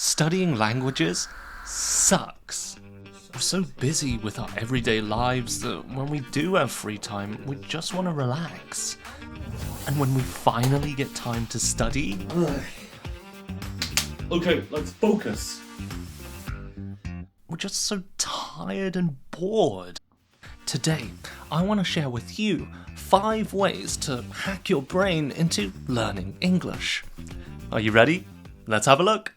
Studying languages sucks. We're so busy with our everyday lives that when we do have free time, we just want to relax. And when we finally get time to study... Okay, let's focus. We're just so tired and bored. Today, I want to share with you 5 ways to hack your brain into learning English. Are you ready? Let's have a look.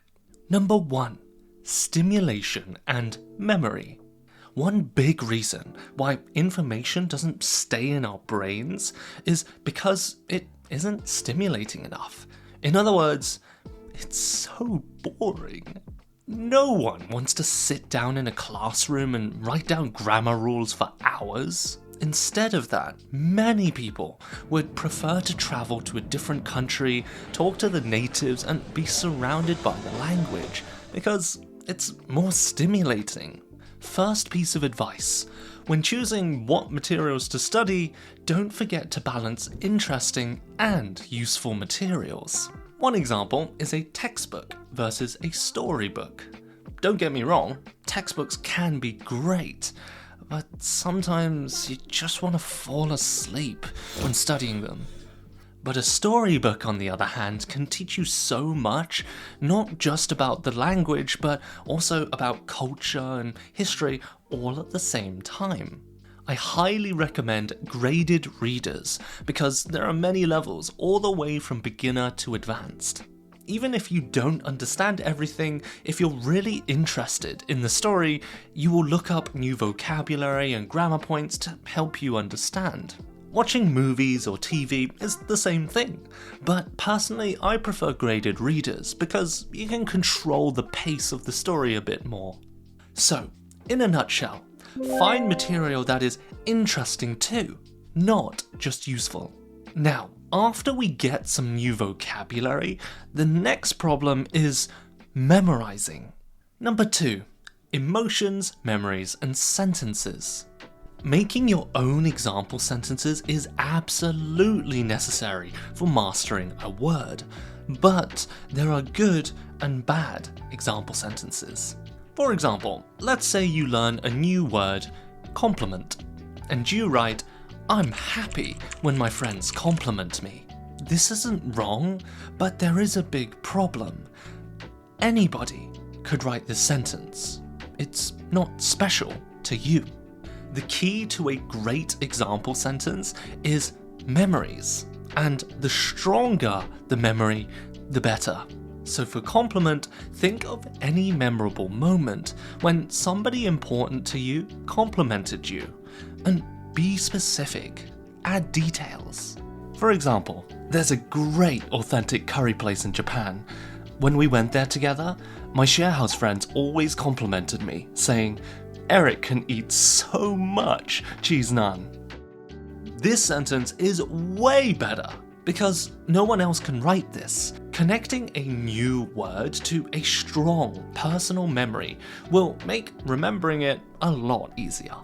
Number 1. Stimulation and memory. One big reason why information doesn't stay in our brains is because it isn't stimulating enough. In other words, it's so boring. No one wants to sit down in a classroom and write down grammar rules for hours. Instead of that, many people would prefer to travel to a different country, talk to the natives, and be surrounded by the language, because it's more stimulating. First piece of advice: when choosing what materials to study, don't forget to balance interesting and useful materials. One example is a textbook versus a storybook. Don't get me wrong, textbooks can be great, but sometimes you just want to fall asleep when studying them. But a storybook, on the other hand, can teach you so much, not just about the language, but also about culture and history all at the same time. I highly recommend graded readers because there are many levels all the way from beginner to advanced. Even if you don't understand everything, if you're really interested in the story, you will look up new vocabulary and grammar points to help you understand. Watching movies or TV is the same thing, but personally I prefer graded readers because you can control the pace of the story a bit more. So, in a nutshell, find material that is interesting too, not just useful. Now, after we get some new vocabulary, the next problem is memorizing. Number 2. Emotions, memories, and sentences. Making your own example sentences is absolutely necessary for mastering a word, but there are good and bad example sentences. For example, let's say you learn a new word, compliment, and you write, "I'm happy when my friends compliment me." This isn't wrong, but there is a big problem. Anybody could write this sentence. It's not special to you. The key to a great example sentence is memories, and the stronger the memory, the better. So for compliment, think of any memorable moment when somebody important to you complimented you, and be specific, add details. For example, there's a great authentic curry place in Japan. When we went there together, my sharehouse friends always complimented me, saying, "Eric can eat so much cheese naan." This sentence is way better because no one else can write this. Connecting a new word to a strong personal memory will make remembering it a lot easier.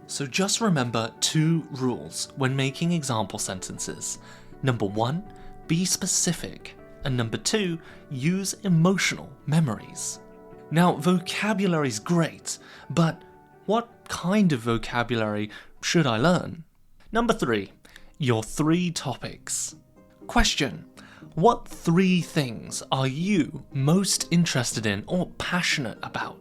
So just remember 2 rules when making example sentences. Number 1, be specific, and number 2, use emotional memories. Now, vocabulary's great, but what kind of vocabulary should I learn? Number 3, your 3 topics. Question: what 3 things are you most interested in or passionate about?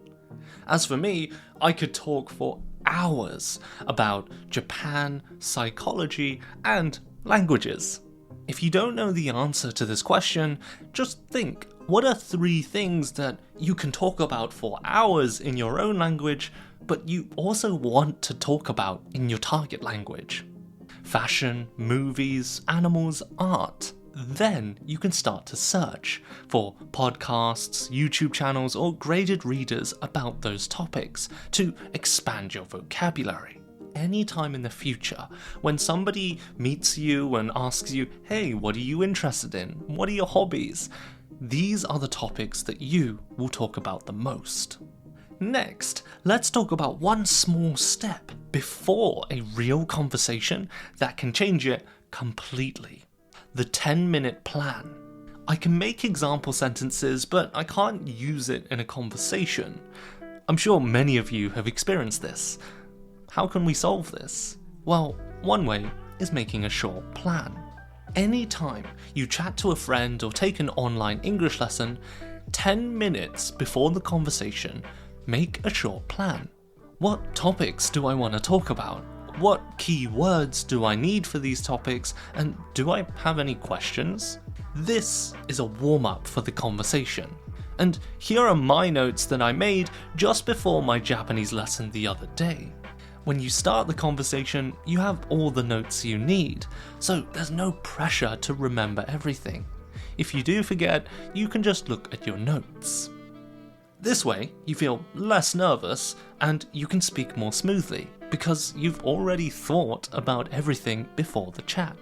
As for me, I could talk for hours about Japan, psychology, and languages. If you don't know the answer to this question, just think, what are 3 things that you can talk about for hours in your own language, but you also want to talk about in your target language? Fashion, movies, animals, art. Then you can start to search for podcasts, YouTube channels, or graded readers about those topics to expand your vocabulary. Anytime in the future, when somebody meets you and asks you, "Hey, what are you interested in? What are your hobbies?" These are the topics that you will talk about the most. Next, let's talk about one small step before a real conversation that can change it completely. The 10-minute plan. I can make example sentences, but I can't use it in a conversation. I'm sure many of you have experienced this. How can we solve this? Well, one way is making a short plan. Anytime you chat to a friend or take an online English lesson, 10 minutes before the conversation, make a short plan. What topics do I want to talk about? What key words do I need for these topics? And do I have any questions? This is a warm-up for the conversation. And here are my notes that I made just before my Japanese lesson the other day. When you start the conversation, you have all the notes you need, so there's no pressure to remember everything. If you do forget, you can just look at your notes. This way, you feel less nervous and you can speak more smoothly because you've already thought about everything before the chat.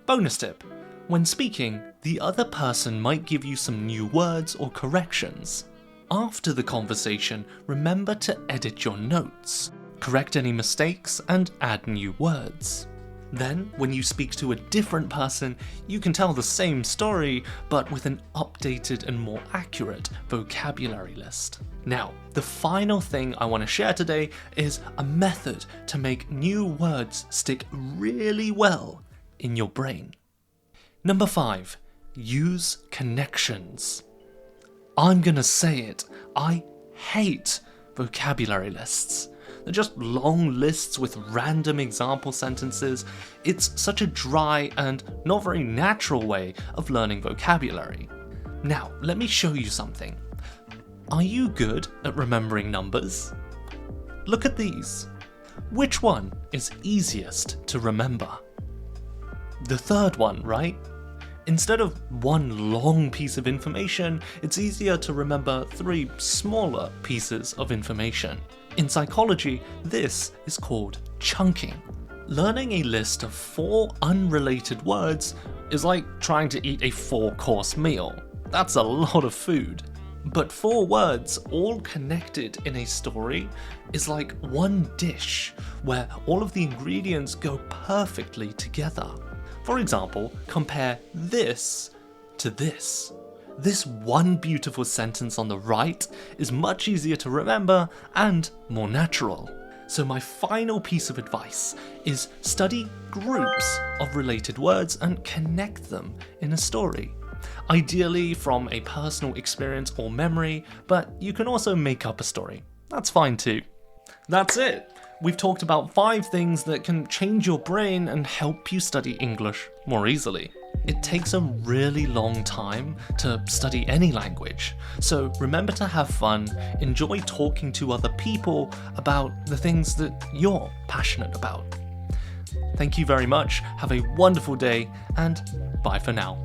Bonus tip: when speaking, the other person might give you some new words or corrections. After the conversation, remember to edit your notes, correct any mistakes, and add new words. Then, when you speak to a different person, you can tell the same story, but with an updated and more accurate vocabulary list. Now, the final thing I want to share today is a method to make new words stick really well in your brain. Number 5, use connections. I'm gonna say it, I hate vocabulary lists. They're just long lists with random example sentences. It's such a dry and not very natural way of learning vocabulary. Now, let me show you something. Are you good at remembering numbers? Look at these. Which one is easiest to remember? The third one, right? Instead of one long piece of information, it's easier to remember 3 smaller pieces of information. In psychology, this is called chunking. Learning a list of 4 unrelated words is like trying to eat a 4-course meal. That's a lot of food. But 4 words all connected in a story is like one dish where all of the ingredients go perfectly together. For example, compare this to this. This one beautiful sentence on the right is much easier to remember and more natural. So my final piece of advice is study groups of related words and connect them in a story. Ideally from a personal experience or memory, but you can also make up a story. That's fine too. That's it. We've talked about 5 things that can change your brain and help you study English more easily. It takes a really long time to study any language, so remember to have fun, enjoy talking to other people about the things that you're passionate about. Thank you very much, have a wonderful day, and bye for now.